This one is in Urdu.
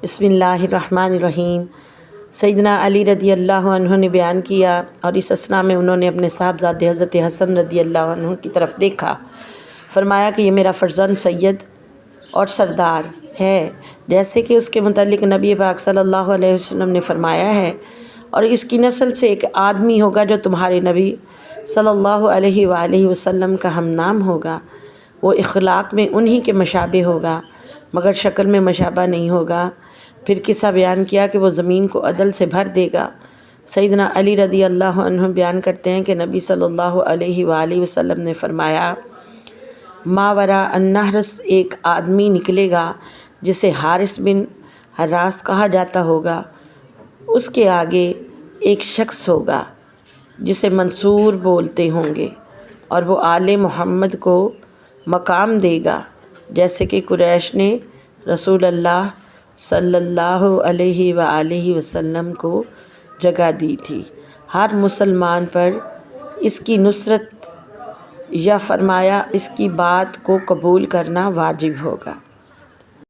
بسم اللہ الرحمن الرحیم۔ سیدنا علی رضی اللہ عنہ نے بیان کیا اور اس اثناء میں انہوں نے اپنے صاحبزادے حضرت حسن رضی اللہ عنہ کی طرف دیکھا۔ فرمایا کہ یہ میرا فرزند سید اور سردار ہے، جیسے کہ اس کے متعلق نبی پاک صلی اللہ علیہ وسلم نے فرمایا ہے، اور اس کی نسل سے ایک آدمی ہوگا جو تمہارے نبی صلی اللہ علیہ وآلہ وسلم کا ہم نام ہوگا۔ وہ اخلاق میں انہی کے مشابہ ہوگا مگر شکل میں مشابہ نہیں ہوگا۔ پھر قصہ بیان کیا کہ وہ زمین کو عدل سے بھر دے گا۔ سیدنا علی رضی اللہ عنہ بیان کرتے ہیں کہ نبی صلی اللہ علیہ وآلہ وسلم نے فرمایا، ماوراء النہر ایک آدمی نکلے گا جسے حارث بن حراس کہا جاتا ہوگا۔ اس کے آگے ایک شخص ہوگا جسے منصور بولتے ہوں گے، اور وہ آل محمد کو مقام دے گا جیسے کہ قریش نے رسول اللہ صلی اللہ علیہ وآلہ وسلم کو جگہ دی تھی۔ ہر مسلمان پر اس کی نصرت یا فرمایا اس کی بات کو قبول کرنا واجب ہوگا۔